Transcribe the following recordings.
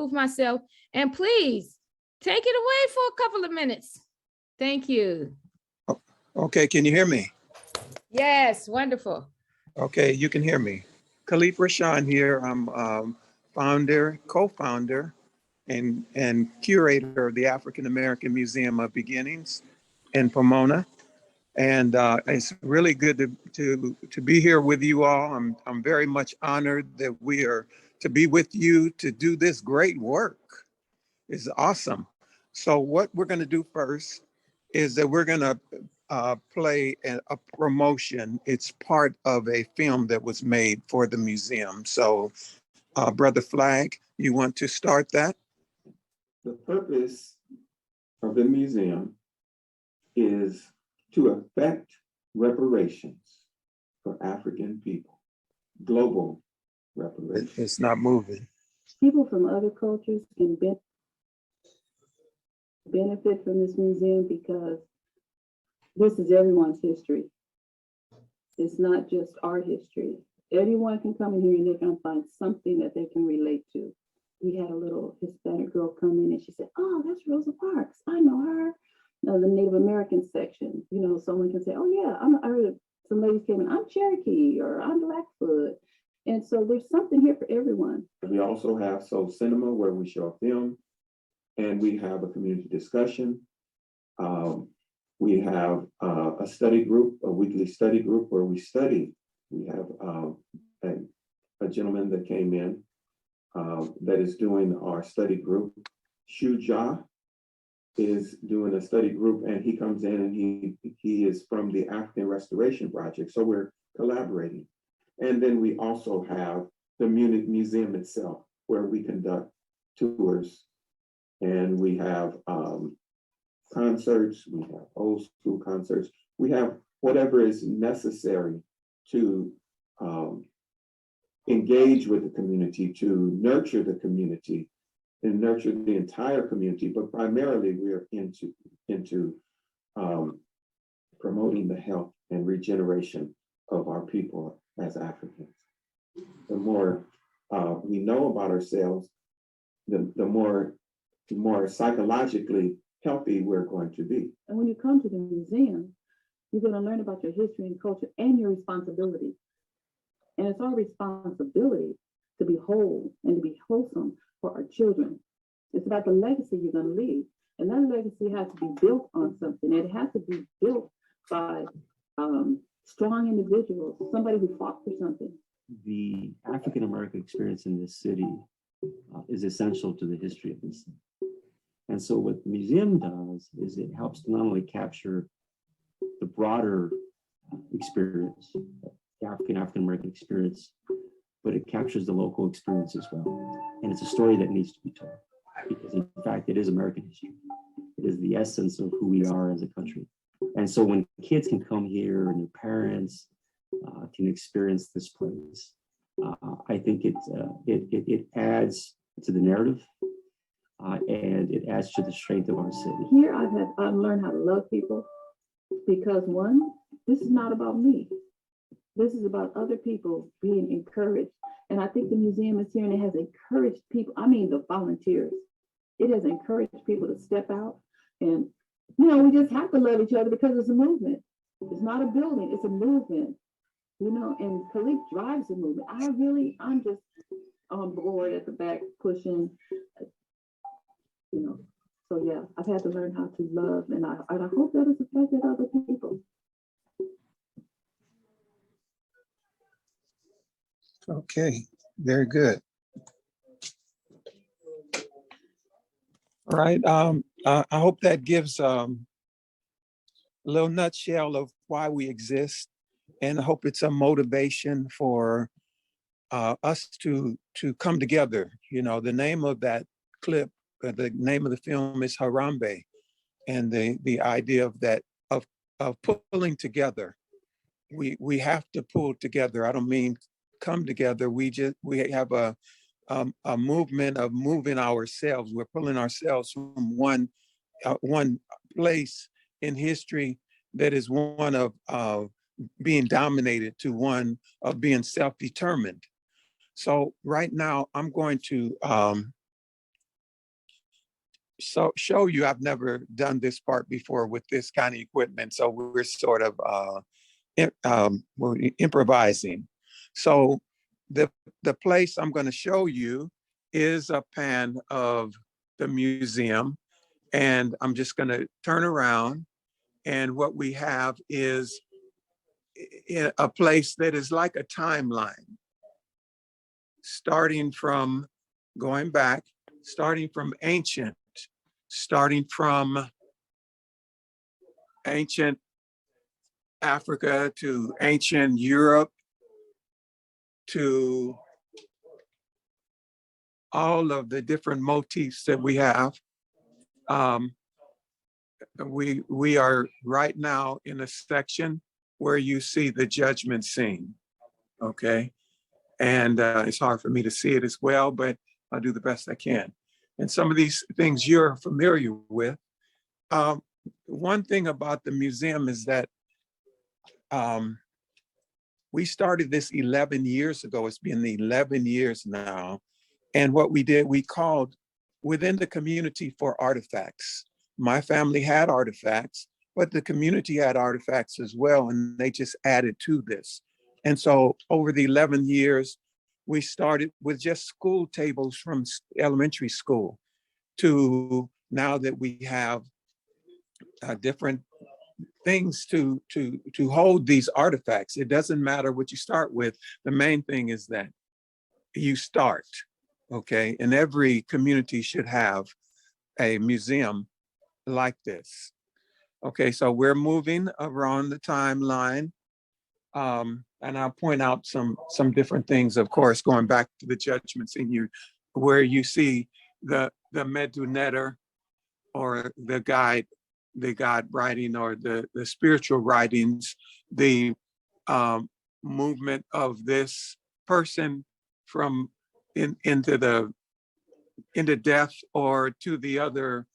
myself, and please take it away for a couple of minutes. Thank you. Okay, can you hear me? Yes, wonderful. Okay, you can hear me. Khalif Rasshan here. I'm founder, co-founder, and curator of the African American Museum of Beginnings in Pomona. And it's really good to be here with you all. I'm very much honored that we are to be with you to do this great work. It's awesome. So what we're going to do first is that we're going to play a promotion. It's part of a film that was made for the museum. So Brother Flag, you want to start that? The purpose of the museum is to effect reparations for African people, global reparations. It's not moving. People from other cultures can benefit from this museum because this is everyone's history. It's not just our history. Anyone can come in here and they can find something that they can relate to. We had a little Hispanic girl come in and she said, "Oh, that's Rosa Parks. I know her." Now, the Native American section, you know, someone can say, "Oh yeah, I heard some ladies came in, I'm Cherokee or I'm Blackfoot." And so there's something here for everyone. We also have Soul Cinema where we show a film, and we have a community discussion. We have a study group, a weekly study group where we study. We have a gentleman that came in that is doing our study group. Shuja is doing a study group, and he comes in and he is from the African Restoration Project. So we're collaborating. And then we also have the Munich Museum itself, where we conduct tours, and we have concerts, we have old school concerts, we have whatever is necessary to engage with the community, to nurture the community and nurture the entire community, but primarily we're into promoting the health and regeneration of our people as Africans. The more we know about ourselves, the more psychologically healthy we're going to be. And when you come to the museum, you're going to learn about your history and culture and your responsibility. And it's our responsibility to be whole and to be wholesome for our children. It's about the legacy you're going to leave. And that legacy has to be built on something. It has to be built by strong individuals, somebody who fought for something. The African American experience in this city is essential to the history of this city. And so what the museum does is it helps to not only capture the broader experience, the African American experience, but it captures the local experience as well. And it's a story that needs to be told, because in fact, it is American history. It is the essence of who we are as a country. And so when kids can come here and their parents can experience this place, I think it adds to the narrative and it adds to the strength of our city. Here I've learned how to love people because one, this is not about me. This is about other people being encouraged. And I think the museum is here and it has encouraged people. I mean, the volunteers. It has encouraged people to step out and, you know, we just have to love each other because it's a movement. It's not a building, it's a movement, you know, and Khalif drives the movement. I'm just on board at the back pushing, you know. So yeah, I've had to learn how to love and I hope that it's affected other people. Okay, very good. All right, I hope that gives a little nutshell of why we exist, and I hope it's a motivation for us to come together. You know, the name of that clip, the name of the film is Harambe, and the idea of that of pulling together. We have to pull together. I don't mean come together. We have a movement of moving ourselves. We're pulling ourselves from one place in history that is one of being dominated to one of being self-determined. So right now I'm going to show you I've never done this part before with this kind of equipment. So we're sort of we're improvising. So the place I'm going to show you is a pan of the museum, and I'm just going to turn around, and what we have is a place that is like a timeline, starting from going back, starting from ancient, starting from ancient Africa to ancient Europe to all of the different motifs that we have. We are right now in a section where you see the judgment scene, okay? And it's hard for me to see it as well, but I'll do the best I can. And some of these things you're familiar with. One thing about the museum is that we started this 11 years ago. It's been 11 years now. And what we did, we called within the community for artifacts. My family had artifacts, but the community had artifacts as well, and they just added to this. And so over the 11 years, we started with just school tables from elementary school to now that we have different things to hold these artifacts. It doesn't matter what you start with. The main thing is that you start, okay? And every community should have a museum like this. Okay, so we're moving around the timeline. And I'll point out some different things, of course, going back to the judgments in you, where you see the Medunetter, or the God writing, or the spiritual writings, the movement of this person from into death or to the other,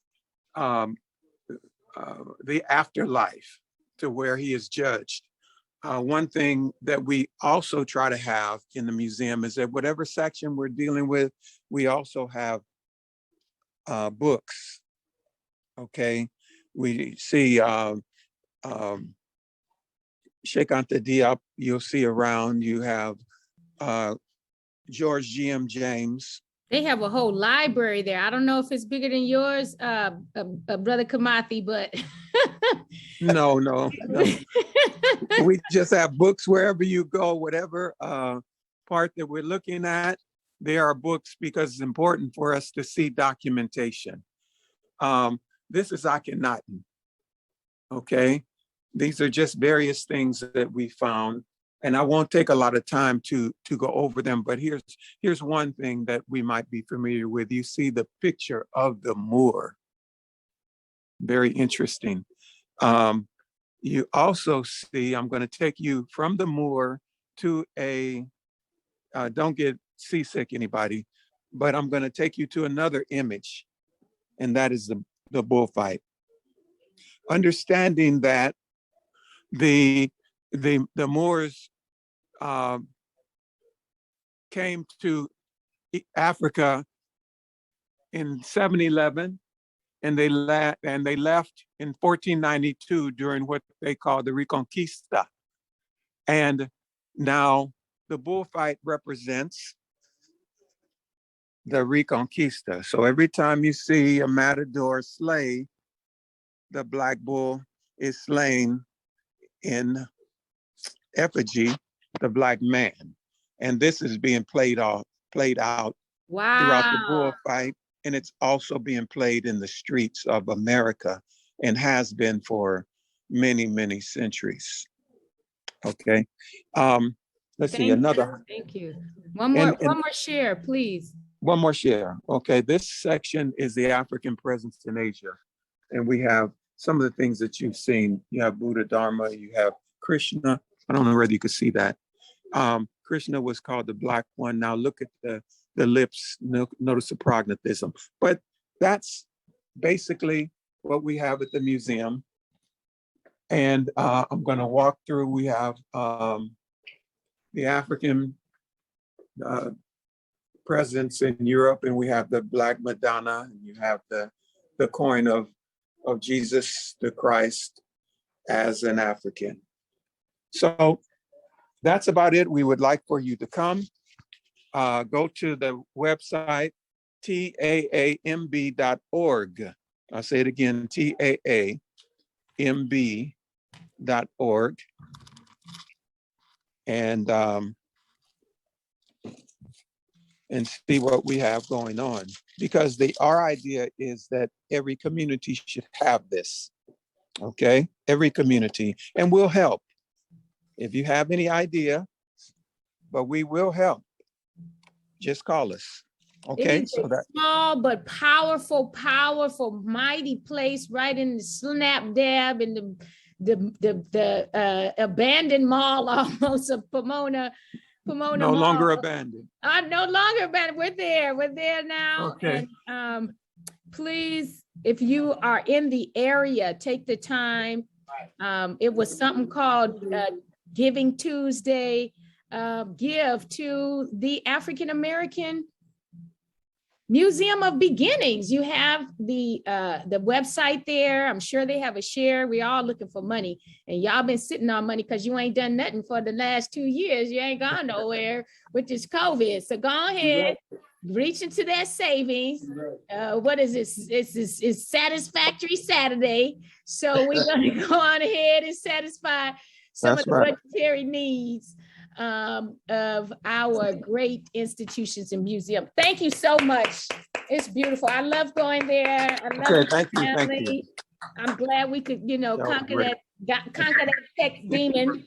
the afterlife, to where he is judged. One thing that we also try to have in the museum is that whatever section we're dealing with, we also have books. Okay, we see Sheikh Anta Diop, you'll see around. You have George G.M. James. They have a whole library there. I don't know if it's bigger than yours, Brother Kamathi, but No. We just have books wherever you go, whatever part that we're looking at, there are books, because it's important for us to see documentation. This is Akhenaten, okay? These are just various things that we found, and I won't take a lot of time to go over them, but here's one thing that we might be familiar with. You see the picture of the Moor. Very interesting. You also see, I'm going to take you from the Moor to a, don't get seasick, anybody, but I'm going to take you to another image, and that is the bullfight. Understanding that the Moors came to Africa in 711, and they left in 1492 during what they call the Reconquista. And now the bullfight represents the Reconquista. So every time you see a matador slay, the black bull is slain in effigy, the black man. And this is being played out throughout the bullfight. And it's also being played in the streets of America, and has been for many, many centuries. Okay. Let's see, another. Thank you. One more share, please. One more share. Okay, this section is the African presence in Asia. And we have some of the things that you've seen. You have Buddha Dharma, you have Krishna. I don't know whether you could see that. Krishna was called the Black One. Now look at the lips, notice the prognatism. But that's basically what we have at the museum. And I'm going to walk through. We have the African presence in Europe, and we have the Black Madonna, and you have the the coin of Jesus the Christ as an African. So that's about it. We would like for you to come. Go to the website, taamb.org. I'll say it again, taamb.org. And see what we have going on. Because our idea is that every community should have this, okay? Every community, and we'll help. If you have any idea, but we will help. Just call us, okay? It is a small but powerful, mighty place right in the slap dab in the abandoned mall almost of Pomona no Mall. longer abandoned. No longer abandoned. We're there now. Okay. And please, if you are in the area, take the time. It was something called Giving Tuesday. Give to the African American Museum of Beginnings. You have the website there. I'm sure they have a share. We all looking for money, and y'all been sitting on money because you ain't done nothing for the last 2 years. You ain't gone nowhere with this COVID. So go ahead, reach into that savings. What is this? It's Satisfactory Saturday. So we're gonna go on ahead and satisfy some of the budgetary needs of our great institutions and museums. Thank you so much. It's beautiful. I love going there. I love thank you. I'm glad we could, conquer that tech demon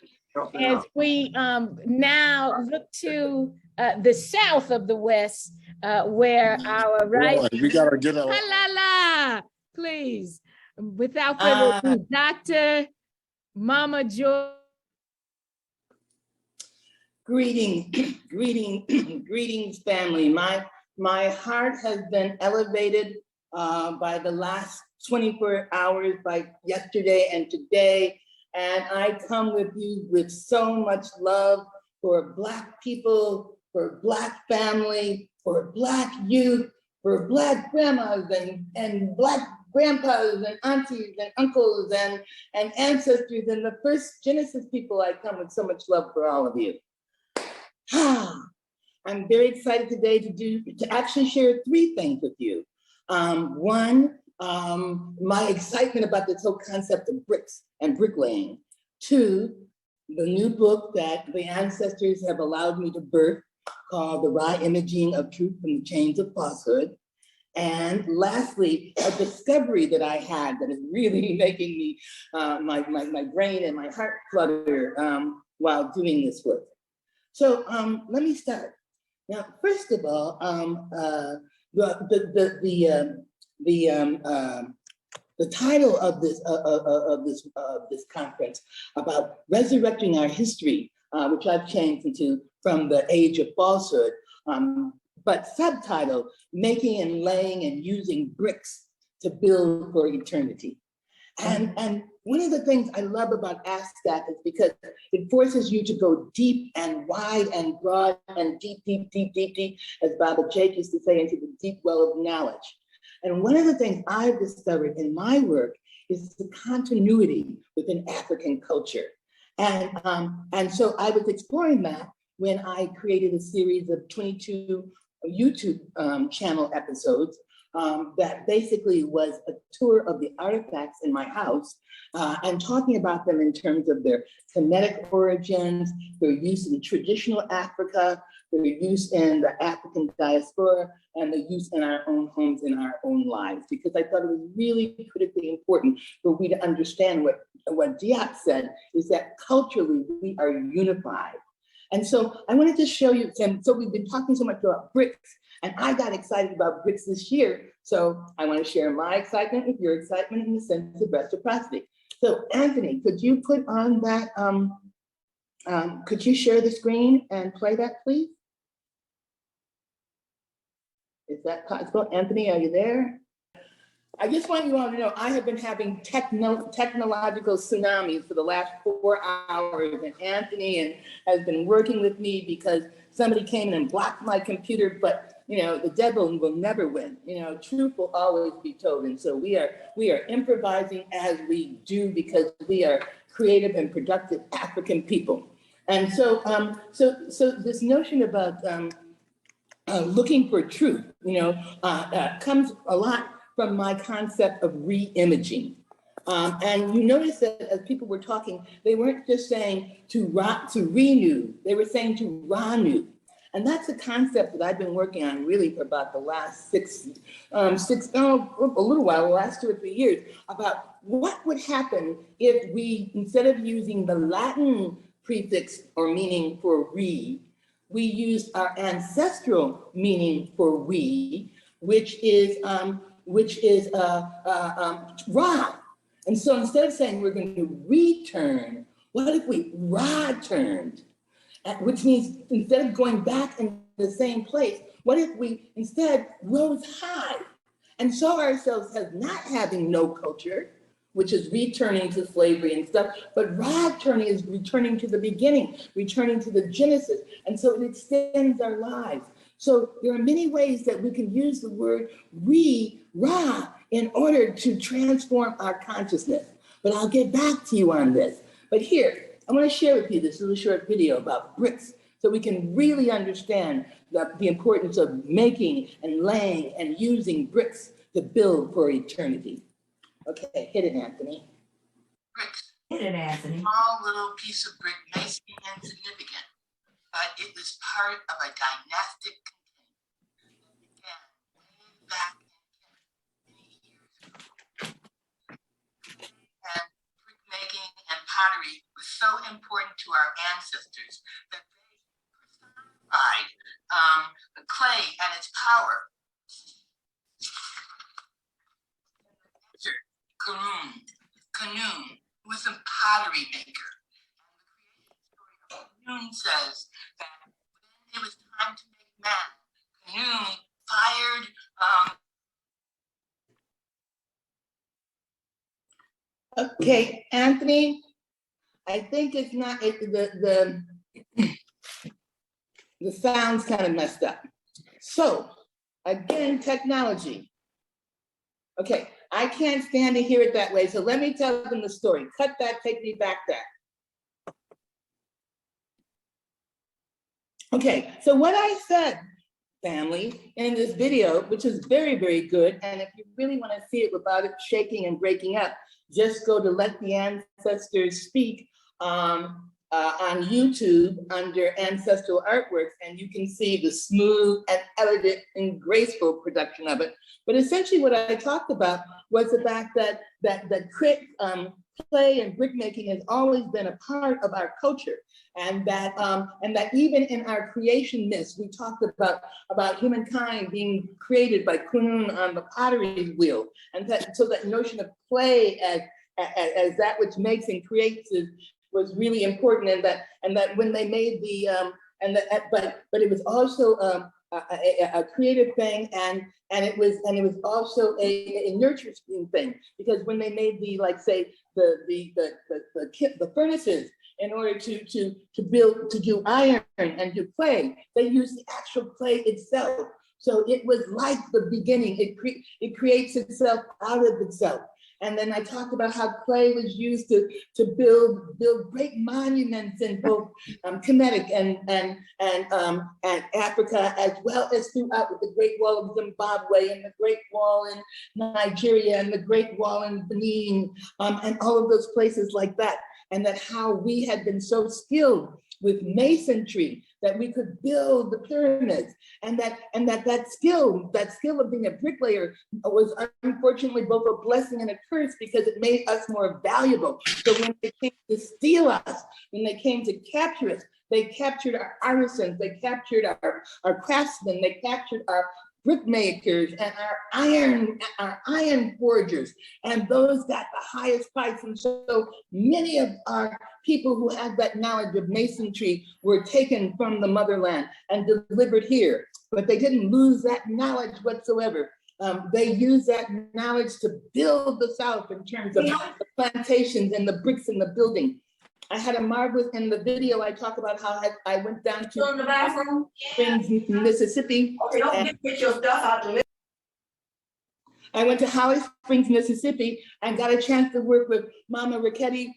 as we now look to the south of the West, where our we gotta get a please, without further ado, Dr. Mama Joye. Greetings, family. My heart has been elevated by the last 24 hours, by yesterday and today. And I come with you with so much love for Black people, for Black family, for Black youth, for Black grandmas and Black grandpas and aunties and uncles and ancestors and the first Genesis people. I come with so much love for all of you. I'm very excited today to actually share 3 things with you. One, my excitement about this whole concept of bricks and bricklaying. 2, the new book that the ancestors have allowed me to birth called The Raw Imaging of Truth from the Chains of Falsehood. And lastly, a discovery that I had that is really making me, my brain and my heart flutter while doing this work. So let me start. Now, first of all, the title of this conference about resurrecting our history, which I've changed into From the Age of Falsehood, but subtitle, Making and Laying and Using Bricks to Build for Eternity. And one of the things I love about ASCAC is because it forces you to go deep and wide and broad and deep, as Baba Jake used to say, into the deep well of knowledge. And one of the things I've discovered in my work is the continuity within African culture. And so I was exploring that when I created a series of 22 YouTube channel episodes that basically was a tour of the artifacts in my house and talking about them in terms of their Kemetic origins, their use in traditional Africa, their use in the African diaspora, and the use in our own homes, in our own lives, because I thought it was really critically important for we to understand what Diop said, is that culturally we are unified. And so I wanted to show you, and so we've been talking so much about bricks, and I got excited about bricks this year. So I want to share my excitement with your excitement in the sense of reciprocity. So Anthony, could you put on that, could you share the screen and play that, please? Is that possible? Anthony, are you there? I just want you all to know, I have been having technological tsunamis for the last 4 hours, and Anthony has been working with me because somebody came in and blocked my computer, but the devil will never win. Truth will always be told. And so we are improvising as we do, because we are creative and productive African people. And so so this notion about looking for truth, comes a lot from my concept of re-imaging. And you notice that as people were talking, they weren't just saying to renew, they were saying to renew. And that's a concept that I've been working on really for about the last a little while, the last 2 or 3 years, about what would happen if we, instead of using the Latin prefix or meaning for we used our ancestral meaning for we, which is Ra. And so instead of saying we're going to return, what if we Ra-turned? Which means instead of going back in the same place, what if we instead rose high and saw ourselves as not having no culture, which is returning to slavery and stuff, but Ra-turning is returning to the beginning, returning to the Genesis. And so it extends our lives. So there are many ways that we can use the word Ra in order to transform our consciousness. But I'll get back to you on this. But here, I want to share with you this little short video about bricks so we can really understand the importance of making and laying and using bricks to build for eternity. Okay, hit it, Anthony. Bricks. Hit it, Anthony. Small little piece of brick may seem insignificant, but it was part of a dynastic continuum that began way back in many years ago. And brickmaking and pottery was so important to our ancestors that they personified the clay and its power. Khnum was a pottery maker. And the creation story of Khnum says that when it was time to make man, Khnum fired Okay, Anthony, I think it's not, the sound's kind of messed up. So again, technology. Okay, I can't stand to hear it that way. So let me tell them the story. Cut that, take me back there. Okay, so what I said, family, in this video, which is very, very good. And if you really want to see it without it shaking and breaking up, just go to Let the Ancestors Speak on YouTube under Ancestral Artworks, and you can see the smooth and elegant and graceful production of it. But essentially what I talked about was the fact that clay and brickmaking has always been a part of our culture. And that even in our creation myths, we talked about humankind being created by Khnum on the pottery wheel. And so that notion of clay as that which makes and creates was really important, and that when they made but it was also a creative thing, and it was also a nurturing thing, because when they made the furnaces in order to do iron and do clay, they used the actual clay itself. So it was like the beginning. It creates itself out of itself. And then I talked about how clay was used to build great monuments in both Kemetic and Africa, as well as throughout the Great Wall of Zimbabwe and the Great Wall in Nigeria and the Great Wall in Benin, and all of those places like that. And that how we had been so skilled with masonry that we could build the pyramids, and that skill of being a bricklayer was unfortunately both a blessing and a curse, because it made us more valuable. So when they came to steal us, when they came to capture us, they captured our artisans, they captured our craftsmen, they captured our brickmakers and our iron forgers, and those got the highest price. And so many of our people who had that knowledge of masonry were taken from the motherland and delivered here, but they didn't lose that knowledge whatsoever. They used that knowledge to build the South in terms of the plantations and the bricks and the building. I had a marvelous, in the video, I talk about how I went down You in the to bathroom? Springs, Mississippi. Okay, don't get your stuff out the. I went to Holly Springs, Mississippi, and got a chance to work with Mama Ricchetti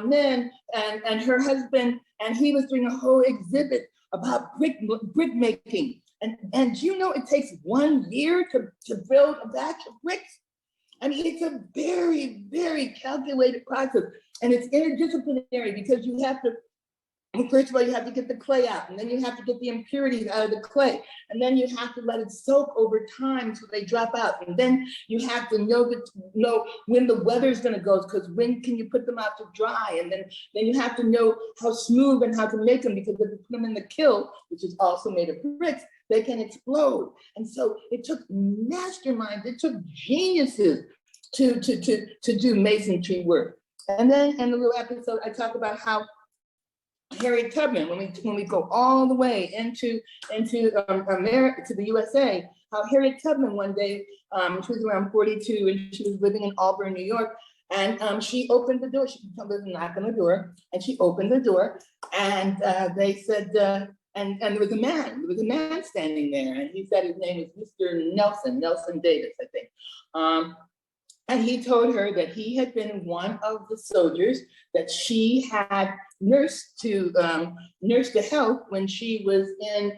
Min and her husband, and he was doing a whole exhibit about brick making. And you know, it takes 1 year to build a batch of bricks. I mean, it's a very, very calculated process, and it's interdisciplinary because you have to, first of all, you have to get the clay out, and then you have to get the impurities out of the clay, and then you have to let it soak over time so they drop out, and then you have to know when the weather's going to go, because when can you put them out to dry, and then you have to know how smooth and how to make them, because if you put them in the kiln, which is also made of bricks, they can explode. And so it took masterminds, it took geniuses to do masonry work. And then in the little episode, I talk about how Harriet Tubman, when we go all the way into America, to the USA, how Harriet Tubman one day, she was around 42 and she was living in Auburn, New York, and she opened the door. She was a knock on the door, and she opened the door, and they said, and there was a man standing there, and he said his name was Mr. Nelson Davis, I think. And he told her that he had been one of the soldiers that she had nursed to health when she was in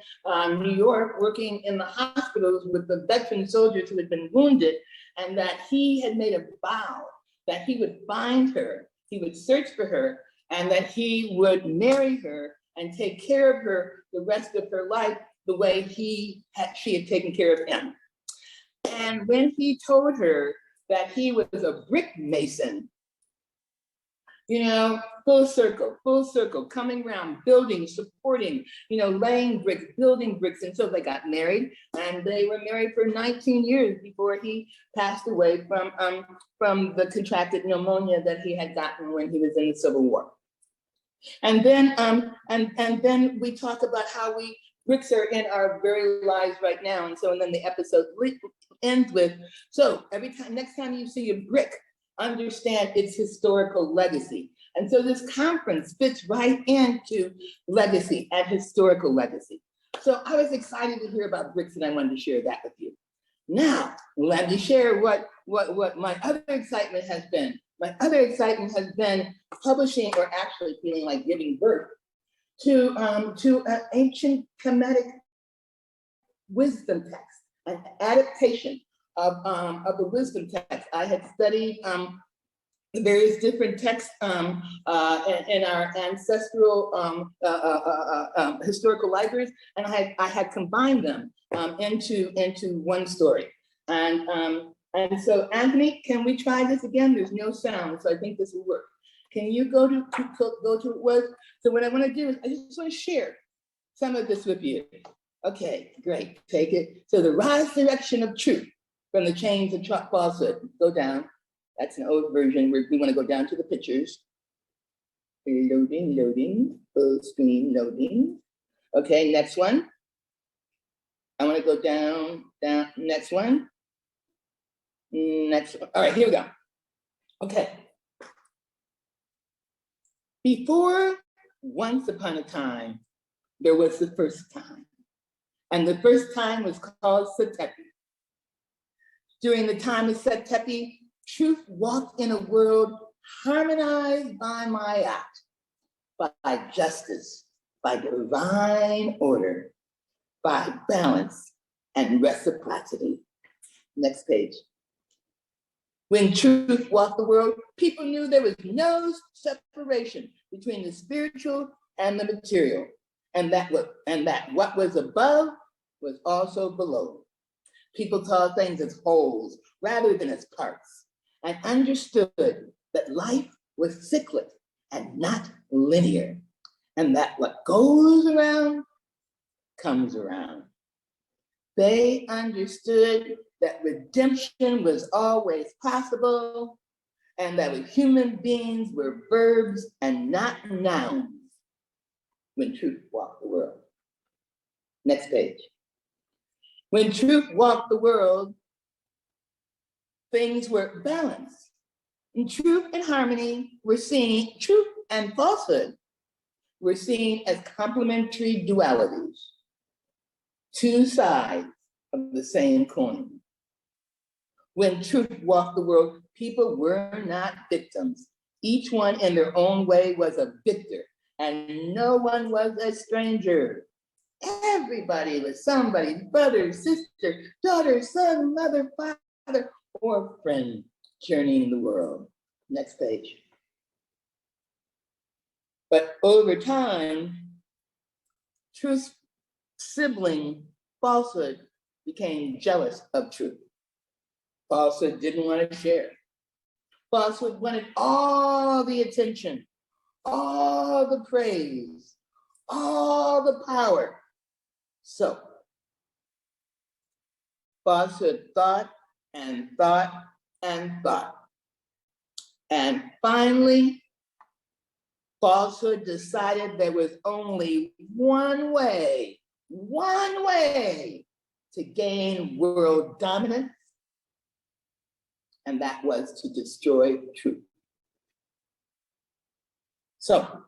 New York, working in the hospitals with the veteran soldiers who had been wounded, and that he had made a vow that he would find her, he would search for her, and that he would marry her and take care of her the rest of her life the way she had taken care of him. And when he told her that he was a brick mason, you know, full circle, coming around, building, supporting, you know, laying bricks, building bricks. And so they got married, and they were married for 19 years before he passed away from the contracted pneumonia that he had gotten when he was in the Civil War. And then and then we talk about how bricks are in our very lives right now. And so, and then the episode ends with, so next time you see a brick, understand its historical legacy. And so this conference fits right into legacy and historical legacy. So I was excited to hear about bricks, and I wanted to share that with you. Now, let me share what my other excitement has been. My other excitement has been publishing, or actually feeling like giving birth to an ancient Kemetic wisdom text, an adaptation of the wisdom text. I had studied the various different texts in our ancestral historical libraries, and I had combined them into one story. And so, Anthony, can we try this again? There's no sound, so I think this will work. Can you go to what? So what I want to do is I just want to share some of this with you. Okay, great. Take it. So the Ra-Surrection of truth from the chains of falsehood. Go down. That's an old version. We want to go down to the pictures. Loading, full screen loading. Okay, next one. I want to go down, next one. Next one. All right, here we go. Okay. Before, once upon a time, there was the first time. And the first time was called Setepi. During the time of Setepi, truth walked in a world harmonized by Ma'at, by justice, by divine order, by balance and reciprocity. Next page. When truth walked the world, people knew there was no separation between the spiritual and the material, and that what was above was also below. People saw things as wholes rather than as parts, and understood that life was cyclic and not linear, and that what goes around comes around. They understood that redemption was always possible, and that human beings were verbs and not nouns when truth walked the world. Next page. When truth walked the world, things were balanced. And truth and harmony were seen, truth and falsehood were seen as complementary dualities, two sides of the same coin. When truth walked the world, people were not victims. Each one in their own way was a victor, and no one was a stranger. Everybody was somebody's brother, sister, daughter, son, mother, father, or friend journeying the world. Next page. But over time, truth's sibling, falsehood, became jealous of truth. Falsehood didn't want to share. Falsehood wanted all the attention, all the praise, all the power. So, falsehood thought and thought and thought. And finally, falsehood decided there was only one way to gain world dominance, and that was to destroy truth. So,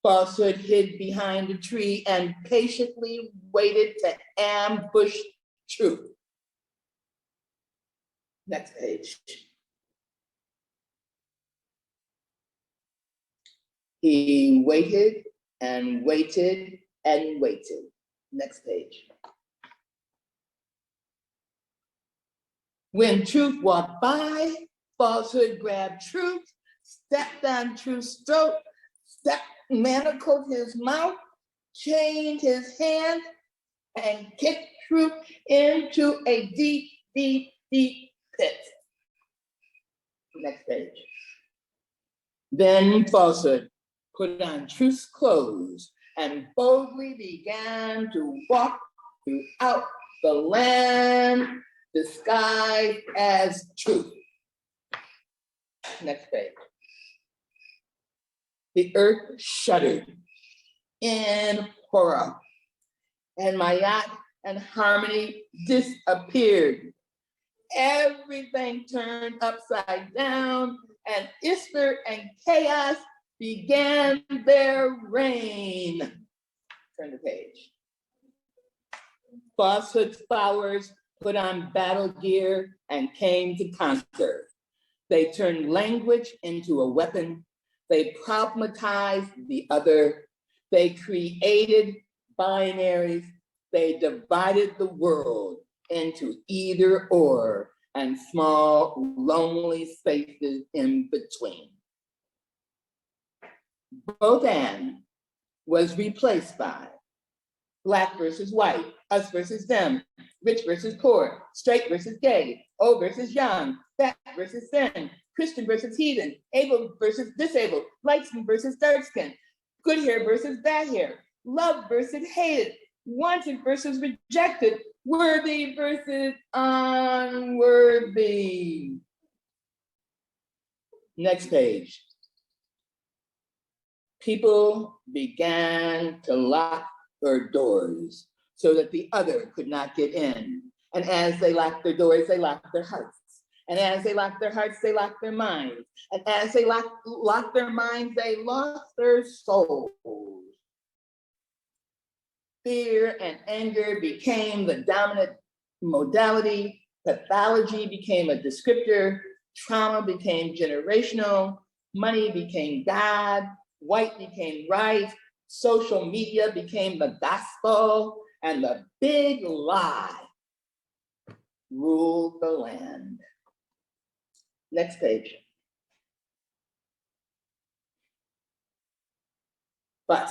falsehood hid behind a tree and patiently waited to ambush truth. Next page. He waited and waited and waited. Next page. When truth walked by, falsehood grabbed truth, stepped on truth's throat, manacled his mouth, chained his hand, and kicked truth into a deep, deep, deep pit. Next page. Then falsehood put on truth's clothes and boldly began to walk throughout the land disguised as truth. Next page. The earth shuddered in horror, and Mayat and harmony disappeared. Everything turned upside down, and Isper and chaos began their reign. Turn the page. Falsehood's flowers put on battle gear and came to conquer. They turned language into a weapon. They problematized the other. They created binaries. They divided the world into either or and small, lonely spaces in between. Both and was replaced by Black versus white, us versus them, rich versus poor, straight versus gay, old versus young, fat versus thin, Christian versus heathen, able versus disabled, light skin versus dark skin, good hair versus bad hair, loved versus hated, wanted versus rejected, worthy versus unworthy. Next page. People began to lock their doors so that the other could not get in. And as they locked their doors, they locked their hearts. And as they locked their hearts, they locked their minds. And as they locked their minds, they lost their souls. Fear and anger became the dominant modality. Pathology became a descriptor. Trauma became generational. Money became God. White became right. Social media became the gospel. And the big lie ruled the land. Next page. But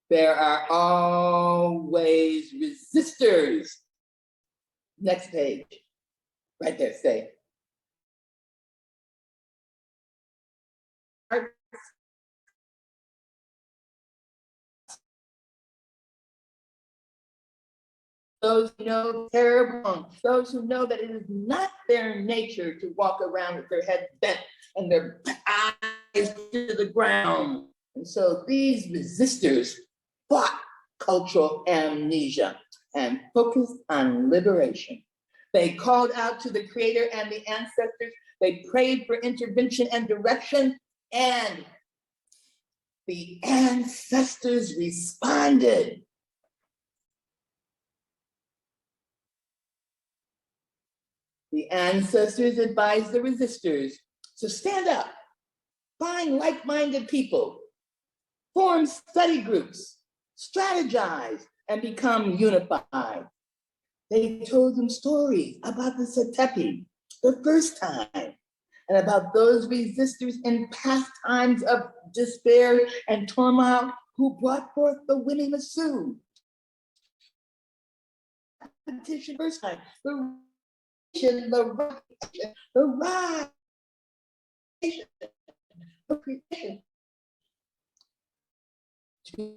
there are always resistors. Next page. Right there, stay. Those who know terrible, those who know that it is not their nature to walk around with their head bent and their eyes to the ground. And so these resistors fought cultural amnesia and focused on liberation. They called out to the creator and the ancestors They prayed for intervention and direction, and the ancestors responded. The ancestors advised the resistors to stand up, find like-minded people, form study groups, strategize, and become unified. They told them stories about the Satepi, the first time, and about those resistors in past times of despair and turmoil who brought forth the winning Masu. Petition first time, the rise, to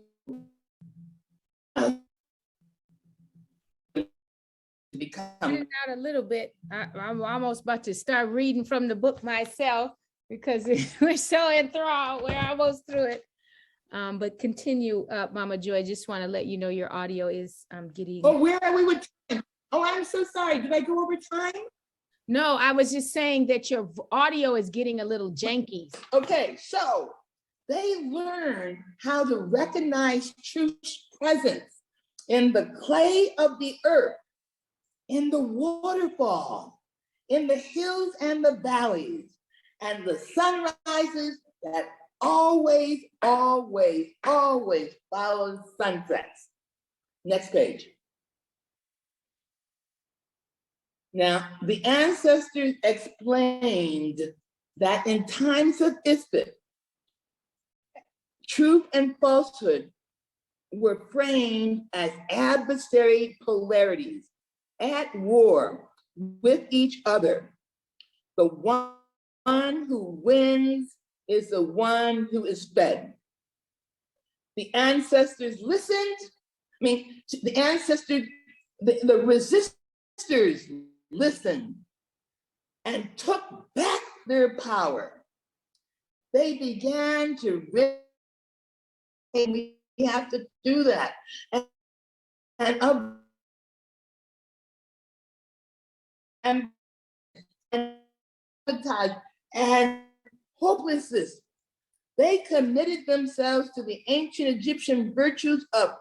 become Out a little bit. I'm almost about to start reading from the book myself because we're so enthralled. We're almost through it. But continue, Mama Joy. Just want to let you know your audio is getting. Oh, where are we with time? Oh, I'm so sorry. Did I go over time? No, I was just saying that your audio is getting a little janky. Okay, so they learned how to recognize truth's presence in the clay of the earth, in the waterfall, in the hills and the valleys, and the sunrises that always, always, always follows sunsets. Next page. Now, the ancestors explained that in times of Ifit, truth and falsehood were framed as adversary polarities at war with each other. The one who wins is the one who is fed. The ancestors listened. The ancestors, the resistors listened and took back their power. They began to realize we have to do that. And hopelessness. They committed themselves to the ancient Egyptian virtues of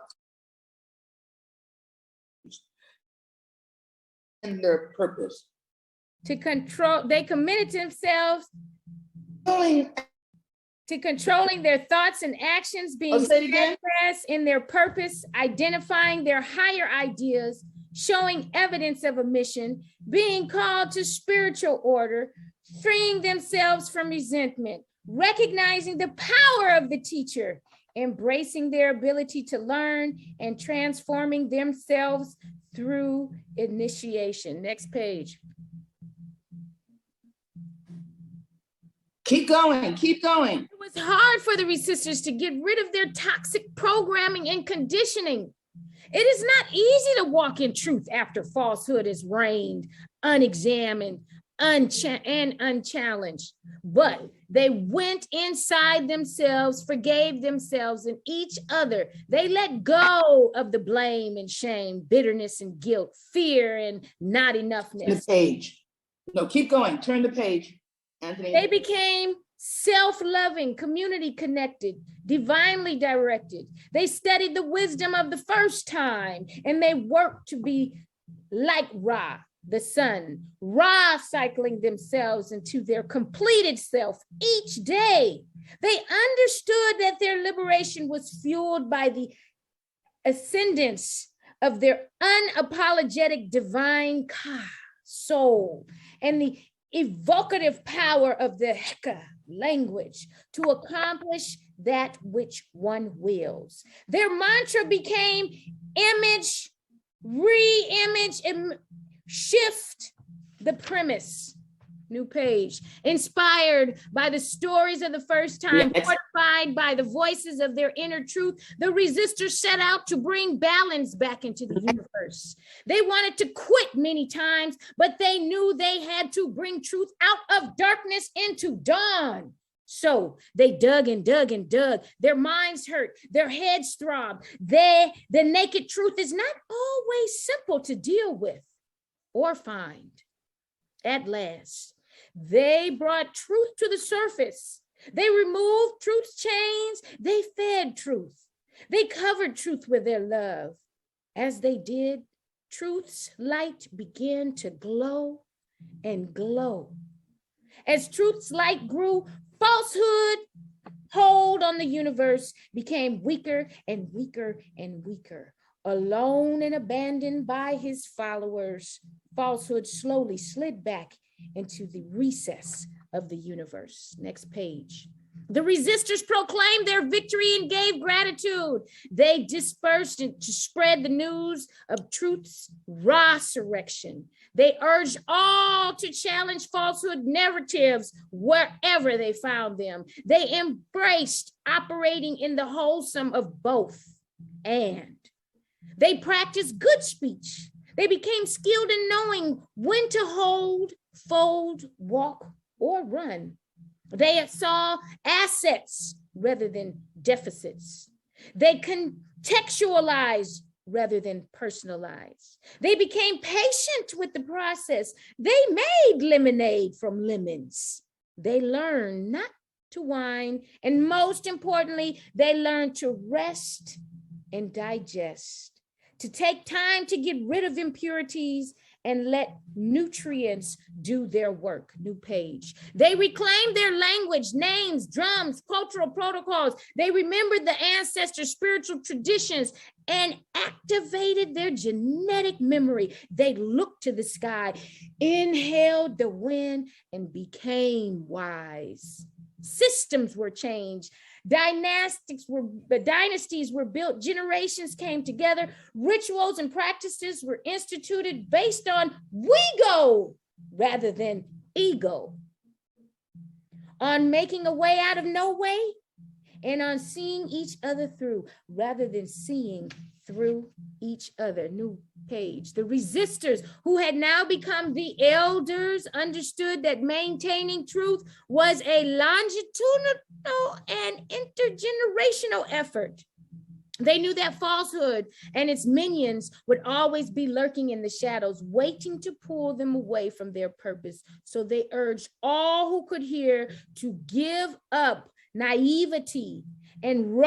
and their purpose. To control, they committed themselves to controlling their thoughts and actions, being steadfast in their purpose, identifying their higher ideas, showing evidence of a mission, being called to spiritual order, freeing themselves from resentment, recognizing the power of the teacher, embracing their ability to learn, and transforming themselves through initiation. Next page. Keep going, keep going. It was hard for the resistors to get rid of their toxic programming and conditioning. It is not easy to walk in truth after falsehood is reigned, unexamined, and unchallenged. But they went inside themselves, forgave themselves and each other. They let go of the blame and shame, bitterness and guilt, fear and not enoughness. The page. No, keep going. Turn the page, Anthony. They became self-loving, community connected, divinely directed. They studied the wisdom of the first time, and they worked to be like Ra, the sun, Ra cycling themselves into their completed self each day. They understood that their liberation was fueled by the ascendance of their unapologetic divine Ka, soul, and the evocative power of the Heka language to accomplish that which one wills. Their mantra became image, re-image, and shift the premise. New page. Inspired by the stories of the first time, fortified by the voices of their inner truth, the resistors set out to bring balance back into the universe. They wanted to quit many times, but they knew they had to bring truth out of darkness into dawn. So they dug and dug and dug. Their minds hurt, their heads throbbed. The naked truth is not always simple to deal with or find. At last, They brought truth to the surface. They removed truth's chains. They fed truth. They covered truth with their love. As they did, truth's light began to glow and glow. As truth's light grew, falsehood hold on the universe became weaker and weaker and weaker. Alone and abandoned by his followers, falsehood slowly slid back into the recess of the universe. Next page. The resistors proclaimed their victory and gave gratitude. They dispersed to spread the news of truth's Ra-Surrection. They urged all to challenge falsehood narratives wherever they found them. They embraced operating in the wholesome of both and. They practiced good speech. They became skilled in knowing when to hold, fold, walk, or run. They saw assets rather than deficits. They contextualized rather than personalized. They became patient with the process. They made lemonade from lemons. They learned not to whine, and most importantly, they learned to rest and digest, to take time to get rid of impurities and let nutrients do their work. New page. They reclaimed their language, names, drums, cultural protocols. They remembered the ancestors' spiritual traditions and activated their genetic memory. They looked to the sky, inhaled the wind, and became wise. Systems were changed. Dynasties were built, generations came together, rituals and practices were instituted based on we go rather than ego, on making a way out of no way, and on seeing each other through rather than seeing through each other. New page. The resistors, who had now become the elders, understood that maintaining truth was a longitudinal and intergenerational effort. They knew that falsehood and its minions would always be lurking in the shadows, waiting to pull them away from their purpose. So they urged all who could hear to give up naivety and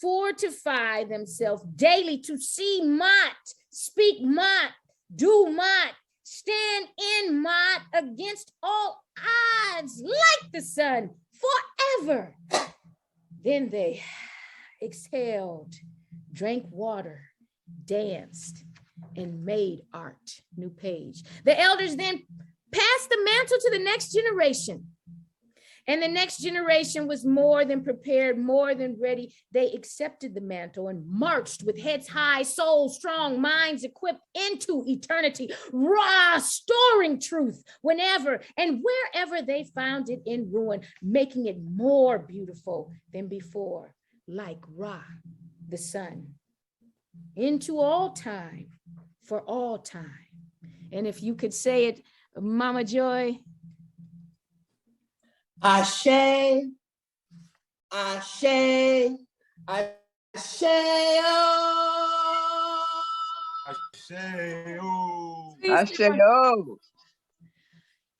fortify themselves daily to see Mott, speak Mott, do Mott, stand in Mott against all odds, like the sun, forever. Then they exhaled, drank water, danced, and made art. New page. The elders then passed the mantle to the next generation. And the next generation was more than prepared, more than ready. They accepted the mantle and marched with heads high, souls strong, minds equipped into eternity, raw, storing truth whenever and wherever they found it in ruin, making it more beautiful than before, like Ra, the sun, into all time, for all time. And if you could say it, Mama Joy. Ashe, Ashe, Ashe, oh.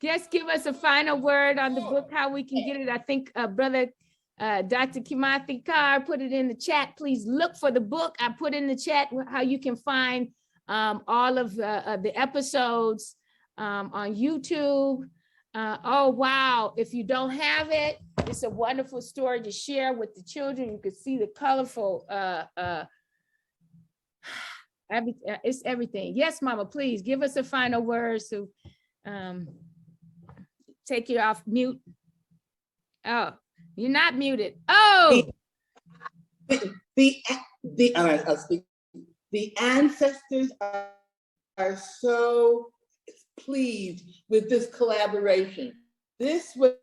Just give us a final word on the book, how we can get it. I think brother Dr. Kimathi Carr put it in the chat. Please look for the book. I put in the chat how you can find all of the episodes on YouTube. Oh, wow. If you don't have it, it's a wonderful story to share with the children. You can see the colorful, it's everything. Yes, Mama, please give us a final word. So take you off mute. Oh, you're not muted. Oh. The I'll speak. The ancestors are so pleased with this collaboration. This was,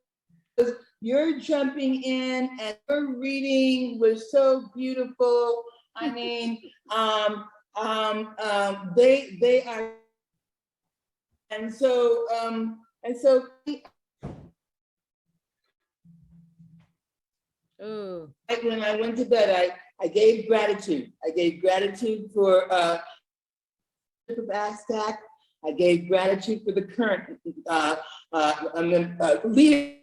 you're jumping in and your reading was so beautiful. I mean, they are, and so when I went to bed, I gave gratitude. I gave gratitude for ASCAC. I gave gratitude for the current leader.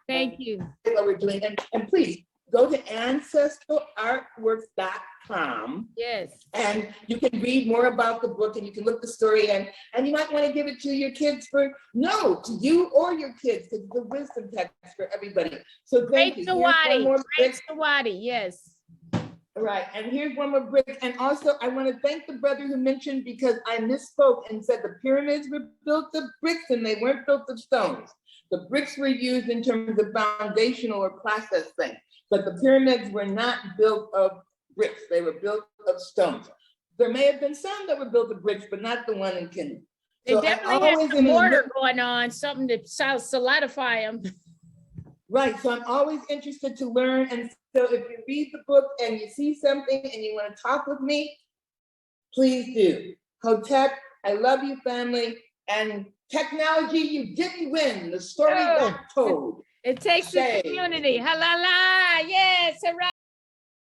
Thank you. What we're doing, and please go to ancestralartworks.com. Yes. And you can read more about the book, and you can look the story in, and you might want to give it to your kids to you or your kids, because it's a wisdom text for everybody. So thank you. Here's one more brick. Sawadi, yes. All right, and here's one more brick. And also, I want to thank the brother who mentioned, because I misspoke and said the pyramids were built of bricks and they weren't built of stones. The bricks were used in terms of foundational or process things, but the pyramids were not built of bricks. They were built of stones. There may have been some that were built of bricks, but not the one in Kenya. They So definitely had some mortar going on, something to solidify them. Right, so I'm always interested to learn. And so if you read the book and you see something and you want to talk with me, please do. Hotep, I love you, family. And technology, you didn't win. The story got told. It takes the community. Halala, yes, hurrah.